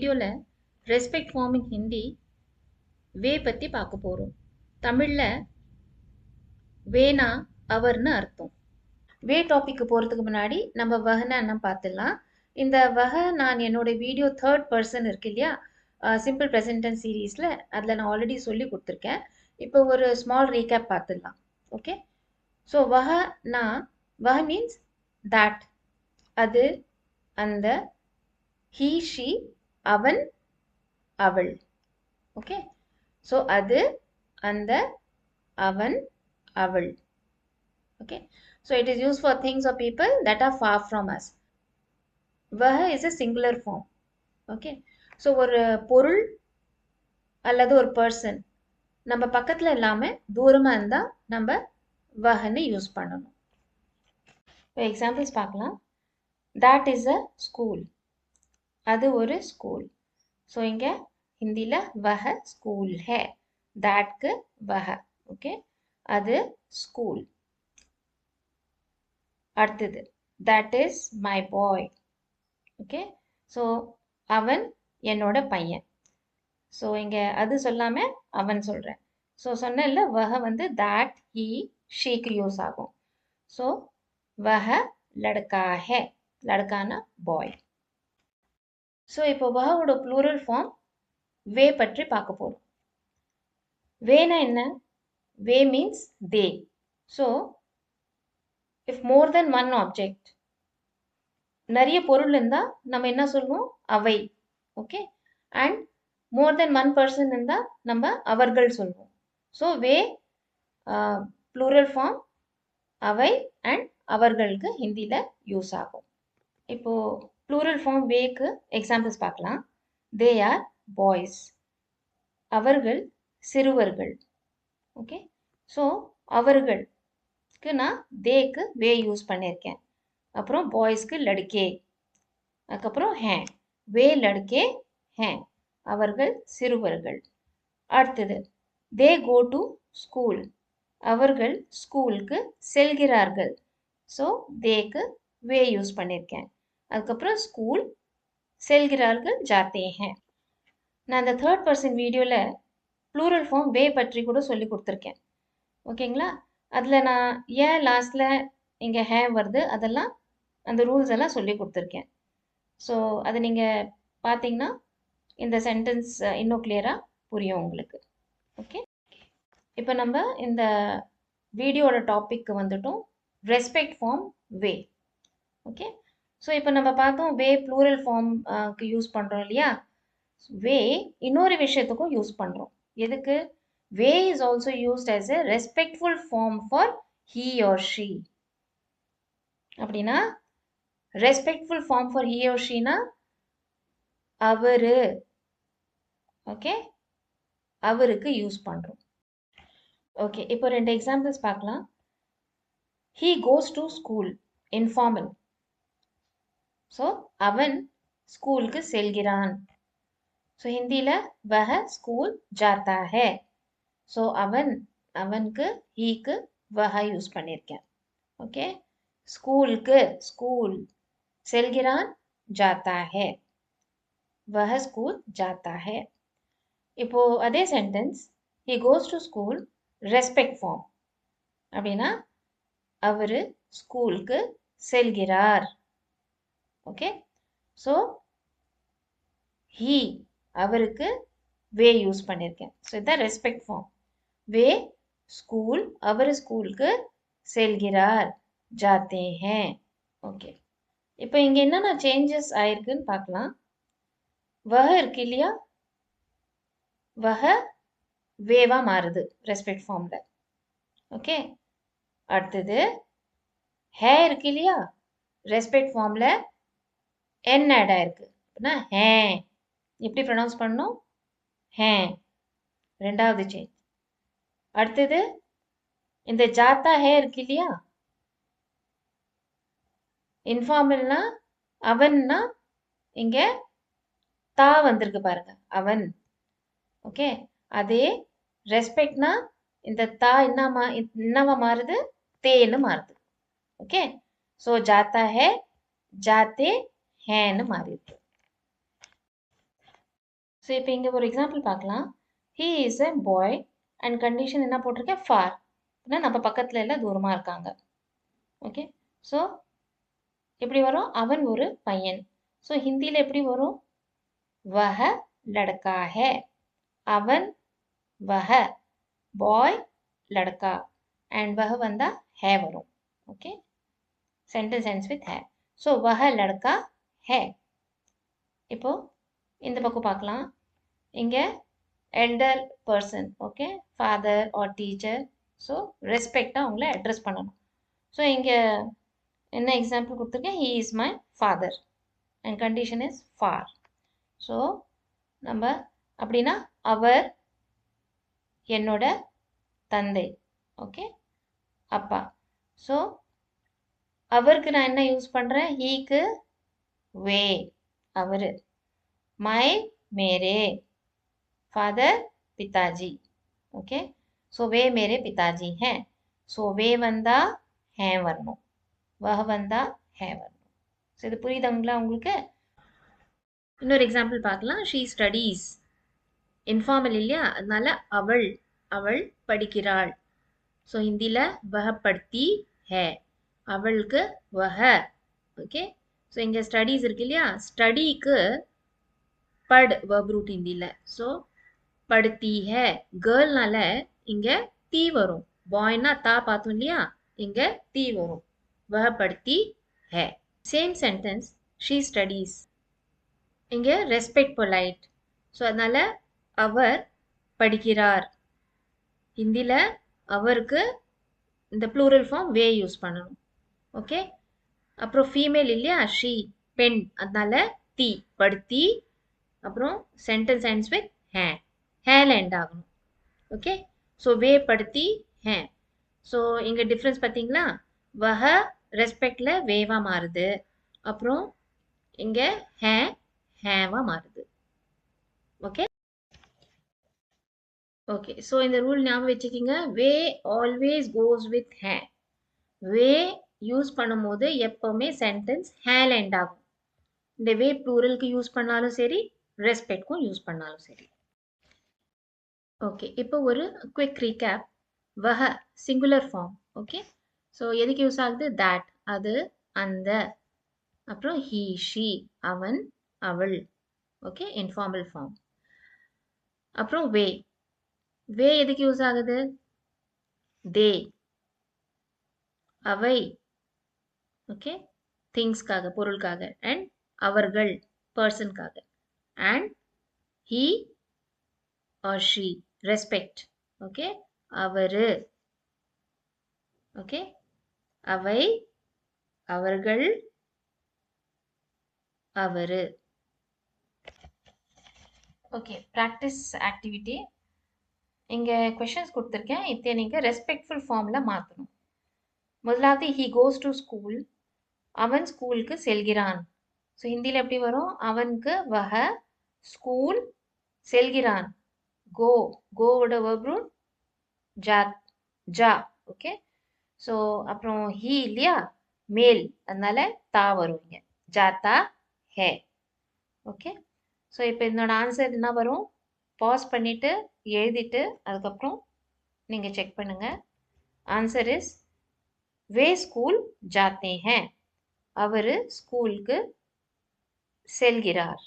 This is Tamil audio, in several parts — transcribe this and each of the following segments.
வீடியோல ரெஸ்பெக்ட் ஃபார்ம் இன் ஹிந்தி வே பத்தி பார்க்க போறோம். தமிழ்ல வேனா அவர்னு அர்த்தம். வே டாபிக் போறதுக்கு முன்னாடி நம்ம வஹனா என்ன பார்த்துடலாம். இந்த வஹ நான் என்னோட வீடியோ 3rd பர்சன் இருக்கு இல்லையா, சிம்பிள் ப்ரெசன்ட் டென்ஸ் சீரீஸ்ல அதில் நான் ஆல்ரெடி சொல்லி கொடுத்துருக்கேன். இப்போ ஒரு ஸ்மால் ரீகேப் பார்த்துடலாம். ஓகே, ஸோ வஹ மீன்ஸ் தட், அது, அந்த, ஹீ ஷி, அவன் அவள். ஓகே, ஸோ அது, அந்த, அவன் அவள். Okay, so it is used for things or people that are far from us. Vah is a singular form. Okay, so ஒரு பொருள் அல்லது ஒரு பர்சன் நம்ம பக்கத்துல இல்லாம தூரமா இருந்தா நம்ம வஹன்னு யூஸ் பண்ணணும். இப்போ எக்ஸாம்பிள்ஸ் பார்க்கலாம். that is a school, அது ஒரு ஸ்கூல். ஸோ இங்க ஹிந்தில வஹ ஸ்கூல் ஹே, thatக்கு வஹ. ஓகே, அது ஸ்கூல். அடுத்தது that is my boy. Okay, so அவன் என்னோட பையன். ஸோ இங்கே அது சொல்லாம அவன் சொல்கிறேன். ஸோ சொன்னேன்ல வஹ வந்து that, he, sheக்கு யூஸ் ஆகும். ஸோ வஹ லடுக்கா ஹே, லடுக்கானா பாய். ஸோ இப்போ வஹோட ப்ளூரல் ஃபார்ம் வே பற்றி பார்க்க போகிறோம். வேனா என்ன? வே means they. So if more than one object, நிறைய பொருள் இருந்தால் நம்ம என்ன சொல்லுவோம்? அவை. Okay, and more than one person இருந்தால் நம்ம அவர்கள் சொல்லுவோம். ஸோ வே ப்ளூரல் ஃபார்ம் அவை அண்ட் அவர்களுக்கு ஹிந்தியில் யூஸ் ஆகும். இப்போது ப்ளூரல் ஃபார்ம் வேக்கு எக்ஸாம்பிள்ஸ் பார்க்கலாம். தே ஆர் பாய்ஸ், அவர்கள் சிறுவர்கள். ஓகே, ஸோ அவர்களுக்கு நான் தேக்கு வே யூஸ் பண்ணியிருக்கேன். அப்புறம் பாய்ஸ்க்கு லடுக்கே, அதுக்கப்புறம் ஹே, வே லடுக்கே ஹே, அவர்கள் சிறுவர்கள். அடுத்தது தே கோ டு ஸ்கூல், அவர்கள் ஸ்கூலுக்கு செல்கிறார்கள். ஸோ தேக்கு வே யூஸ் பண்ணியிருக்கேன். அதுக்கப்புறம் ஸ்கூல், செல்கிறார்கள் ஜாத்தே ஹே. நான் இந்த 3rd பர்சன் வீடியோவில் ப்ளூரல் ஃபார்ம் வே பற்றி கூட சொல்லி கொடுத்துருக்கேன். ஓகேங்களா? அதில் நான் ஏன் லாஸ்டில் இங்கே ஹே வருது அதெல்லாம், அந்த ரூல்ஸ் எல்லாம் சொல்லி கொடுத்துருக்கேன். ஸோ அதை நீங்கள் பார்த்தீங்கன்னா இந்த சென்டென்ஸ் இன்னும் கிளியராக புரியும் உங்களுக்கு. ஓகே, இப்போ நம்ம இந்த வீடியோட டாபிக் வந்துட்டோம், ரெஸ்பெக்ட் ஃபார்ம் வே. ஓகே, ஸோ இப்போ நம்ம பார்த்தோம் வே ப்ளூரல் ஃபார்ம்க்கு யூஸ் பண்ணுறோம் இல்லையா. வே இன்னொரு விஷயத்துக்கும் யூஸ் பண்ணுறோம். எதுக்கு? வே is also used as a respectful form for he or she. அப்படின்னா respectful form for he or ஷீனா அவரு. ஓகே, அவருக்கு யூஸ் பண்ணுறோம். ஓகே, இப்போ 2 எக்ஸாம்பிள்ஸ் பார்க்கலாம். He goes to school, informal. So அவன் ஸ்கூலுக்கு செல்கிறான். ஸோ ஹிந்தியில் வஹ ஸ்கூல் ஜாத்தா ஹே. ஸோ அவனுக்கு ஹீக்கு வஹ யூஸ் பண்ணியிருக்கேன். ஓகே, ஸ்கூலுக்கு ஸ்கூல், செல்கிறான் ஜாத்தா ஹே, வஹ ஸ்கூல் ஜாத்தா ஹே. இப்போ அதே sentence he goes to school respect form. அப்படின்னா அவர் ஸ்கூலுக்கு செல்கிறார். ஓகே, ஸோ ஹீ அவருக்கு வே யூஸ் பண்ணியிருக்கேன். ஸோ இதுதான் ரெஸ்பெக்ட் ஃபார்ம். வே ஸ்கூல், அவர் ஸ்கூலுக்கு செல்கிறார் ஜாத்தே ஹே. ஓகே, இப்போ இங்கே என்னென்ன சேஞ்சஸ் ஆயிருக்குன்னு பார்க்கலாம். வஹ இருக்கு இல்லையா, வஹ வேவா மாறுது ரெஸ்பெக்ட் ஃபார்ம்ல. ஓகே, அடுத்தது ஹே இருக்கு இல்லையா, ரெஸ்பெக்ட் ஃபார்ம்ல என் ஆட் ஆயிருக்கு. அப்படின்னா ஹே எப்படி ப்ரொனவுன்ஸ் பண்ணணும்? ஹே, ரெண்டாவது சேஞ்ச். அடுத்தது இந்த ஜாத்தா ஹே இருக்கு இல்லையா, இன்ஃபார்மல்னா அவன்னா இங்க தா வந்திருக்கு பாருங்க, அவன். ஓகே, அதே ரெஸ்பெக்ட்னா இந்த தா என்னவா மாறுது? தேன்னு மாறுது. ஓகே, ஸோ ஜாத்தா ஹே ஜாத்தே ஹேன்னு மாறிடுது. ஸோ இப்போ இங்கே ஒரு எக்ஸாம்பிள் பார்க்கலாம். He is a bye and condition என்ன போட்டிருக்கேன், ஃபார். நம்ம பக்கத்தில் எல்லாம் தூரமாக இருக்காங்க. ஓகே, ஸோ எப்படி வரும், அவன் ஒரு பையன். ஸோ ஹிந்தியில் எப்படி வரும், வஹ லடக்கா ஹே, அவன் வஹ, பாய் லடக்கா, அண்ட் வஹ வந்தா ஹே வரும். ஓகே, சென்டென்ஸ் ends with है. ஸோ வஹ லடக்கா ஹே. இப்போ இந்த பக்கம் பார்க்கலாம். இங்கே elder person, okay, father or teacher. So ரெஸ்பெக்டாக அவங்கள அட்ரஸ் பண்ணணும். ஸோ இங்கே என்ன எக்ஸாம்பிள் கொடுத்துருக்கேன், he is my father and condition is for. So நம்ம அப்படின்னா அவர் என்னோட தந்தை, ஓகே, அப்பா. ஸோ அவருக்கு நான் என்ன யூஸ் பண்ணுறேன், ஹீக்கு வே, அவர். மை மேரே, फादर पिताजी. ओके, सो वे मेरे पिताजी हैं. सो वे वंदा हैं வரணும், वह वंदा हैं வரணும். ஸோ இது புரியுதுங்களா உங்களுக்கு? இன்னொரு எக்ஸாம்பிள் பார்க்கலாம். ஷீ ஸ்டடீஸ், இன்ஃபார்மல் இல்லையா, அதனால அவள், அவள் படிக்கிறாள். ஸோ ஹிந்தியில் வஹ படுத்தி ஹே, அவளுக்கு வஹ. ஓகே, ஸோ இங்கே ஸ்டடீஸ் இருக்கு இல்லையா, ஸ்டடிக்கு பட் verb root ஹிந்தியில். ஸோ படுத்தி ஹே, கேர்ள்னால இங்க தீ வரும். பாய்னா தா பார்த்தோம் இல்லையா, இங்க தீ வரும். வஹ படுத்தி ஹே. Same sentence, she studies. இங்க ரெஸ்பெக்ட் பொலைட். ஸோ அதனால அவர் படிக்கிறார். ஹிந்தியில் அவருக்கு இந்த ப்ளூரல் ஃபார்ம் வே யூஸ் பண்ணணும். ஓகே, அப்புறம் ஃபீமேல் இல்லையா, ஷீ பெண், அதனால தீ படுத்தி. அப்புறம் சென்டென்ஸ் ends with ஹே, ஹேல எண்ட் ஆகணும். ஓகே, ஸோ வே படுத்தி ஹே. ஸோ இங்கே டிஃப்ரென்ஸ் பார்த்தீங்களா, வஹ ரெஸ்பெக்டில் வேவா மாறுது, அப்புறம் இங்கே ஹே ஹேவா மாறுது. ஓகே, ஓகே, ஸோ இந்த ரூல் ஞாபகம் வச்சுக்கிங்க. வே ஆல்வேஸ் கோஸ் வித் ஹே. வே யூஸ் பண்ணும்போது எப்போவுமே சென்டென்ஸ் ஹேல எண்ட் ஆகும். இந்த வே ப்ளூரலுக்கு யூஸ் பண்ணாலும் சரி, ரெஸ்பெக்ட்க்கும் யூஸ் பண்ணாலும் சரி. ஓகே, இப்போ ஒரு குவிக் ரீகேப். வஹ சிங்குலர் ஃபார்ம். ஓகே, ஸோ எதுக்கு யூஸ் ஆகுது, தட், அது, அந்த. அப்புறம் ஹீ ஷீ, அவன் அவள். Okay, informal form. அப்புறம் வே, வே எதுக்கு யூஸ் ஆகுது, தே, அவை. ஓகே, திங்ஸ்க்காக, பொருளுக்காக. அண்ட் அவர்கள், பர்சனுக்காக. And he or she, respect. Okay, அவரு. ஓகே, அவை, அவர்கள், அவரு. Okay, practice activity. இங்கே கொஷின்ஸ் கொடுத்துருக்கேன். இதை நீங்கள் ரெஸ்பெக்ட்ஃபுல் ஃபார்மில் மாற்றணும். முதலாவது, ஹீ கோஸ் டு ஸ்கூல், அவன் ஸ்கூலுக்கு செல்கிறான். ஸோ ஹிந்தியில் எப்படி வரும், அவனுக்கு வஹ, ஸ்கூல், செல்கிறான் கோ, கோவோட verb root ஜா, ஜா. ஓகே, ஸோ அப்புறம் ஹீ இல்லையா, மேல், அதனால தா வரும் இங்கே, ஜாத்தா ஹே. ஓகே, ஸோ இப்போ இதனோட ஆன்சர் என்ன வரும், பாஸ் பண்ணிவிட்டு எழுதிட்டு அதுக்கப்புறம் நீங்கள் செக் பண்ணுங்கள். ஆன்சர் இஸ் வே ஸ்கூல் ஜாத்தே ஹே, அவர் ஸ்கூலுக்கு செல்கிறார்.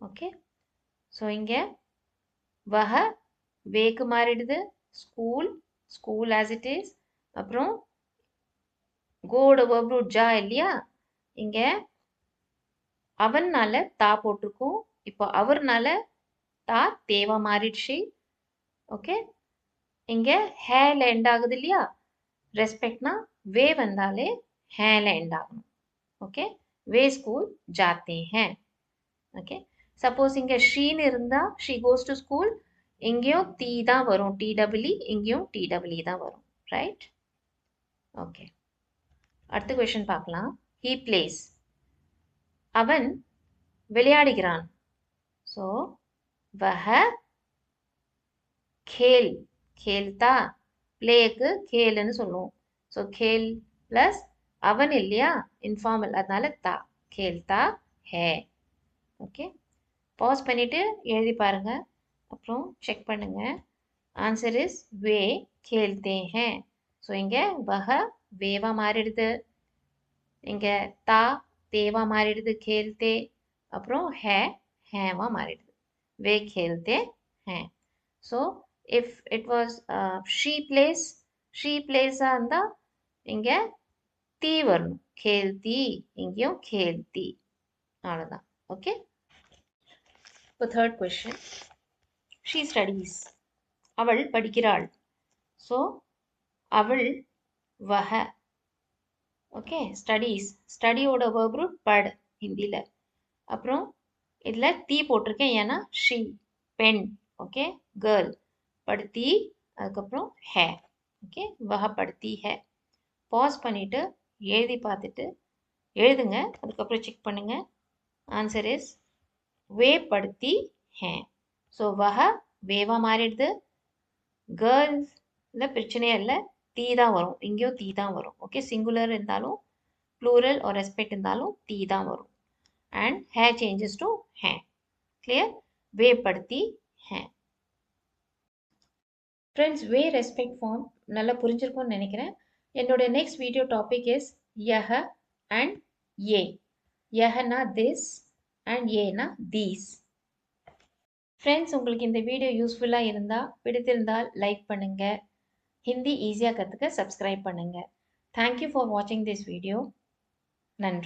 ஓகே, ஸோ இங்கே வஹ வேக்கு மாறிடுது, school, school as it is. அப்புறம் கோட verb root ஜா இல்லையா, இங்கே அவன்னால தா போட்டிருக்கும். இப்போ அவர்னால தா தேவா மாறிடுச்சு. ஓகே, இங்கே ஹேல எண்ட் ஆகுது இல்லையா, ரெஸ்பெக்ட்னா வே வந்தாலே ஹேல எண்ட் ஆகணும். ஓகே, வே ஸ்கூல் ஜாத்தே ஹே. ஓகே, சப்போஸ் இங்கே ஷீன்னு இருந்தால் ஷீ கோஸ் டு ஸ்கூல், இங்கேயும் டி தான் வரும், டிடபிள்இ, இங்கேயும் டிடபிள்இ தான் வரும். ரைட்? ஓகே, அடுத்த கொஷின் பார்க்கலாம். ஹீ பிளேஸ், அவன் விளையாடுகிறான். ஸோ வஹ खेल, खेलता, பிளேக்கு கேல்னு சொல்லுவோம். ஸோ கேல் ப்ளஸ் அவன் இல்லையா, இன்ஃபார்மல், அதனால தா, கேல்தா ஹே. ஓகே, பாஸ் பண்ணிவிட்டு எழுதி பாருங்க. அப்புறம் செக் பண்ணுங்க. ஆன்சர் இஸ் வே खेलते हैं. ஸோ இங்கே வஹ வேவா மாறிடுது. இங்கே தா தேவா மாறிடுது खेलते. அப்புறம் ஹேவா மாறிடுது. வே खेलते हैं. So if it was she பிளேஸாக இருந்தால் இங்கே தீ வரணும். खेलती இங்கேயும் खेलती. அவ்வளோதான். ஓகே. இப்போ தேர்ட் கொஸ்டின். She studies. அவள் படிக்கிறாள். ஸோ அவள் வஹ. ஓகே. ஸ்டடீஸ் ஸ்டடியோட வேர்ப் ரூட் பட் ஹிந்தியில். அப்புறம் இதில் தீ போட்டிருக்கேன் ஏன்னா ஷீ பெண். ஓகே. கேர்ள் படுத்தி அதுக்கப்புறம் ஹே. ஓகே. வஹ படுத்தி ஹே. பாஸ் பண்ணிவிட்டு எழுதி பார்த்துட்டு எழுதுங்க. அதுக்கப்புறம் செக் பண்ணுங்க. ஆன்சர் இஸ் வே படுத்தி ஹே. ஸோ வஹ வேவா மாறிடுது. கேர்ள்ஸில் பிரச்சனையே இல்லை. தீ தான் வரும். இங்கேயும் தீ தான் வரும். ஓகே. சிங்குலர் இருந்தாலும் ப்ளூரல் ஒரு ரெஸ்பெக்ட் இருந்தாலும் தீ தான் வரும். அண்ட் ஹே சேஞ்சஸ் டு ஹே. கிளியர்? வே படுத்தி ஹே. ஃப்ரெண்ட்ஸ், வே ரெஸ்பெக்ட் ஃபார்ம் நல்லா புரிஞ்சிருக்கும்னு நினைக்கிறேன். என்னோட நெக்ஸ்ட் வீடியோ டாபிக் இஸ் யஹ அண்ட் ஏ. யஹனா திஸ் அண்ட் ஏனா தீஸ். ஃப்ரெண்ட்ஸ், உங்களுக்கு இந்த வீடியோ யூஸ்ஃபுல்லாக இருந்தால் பிடித்திருந்தால் லைக் பண்ணுங்கள். ஹிந்தி ஈஸியாக கற்றுக்க சப்ஸ்கிரைப் பண்ணுங்கள். தேங்க்யூ ஃபார் வாட்சிங் திஸ் வீடியோ. நன்றி.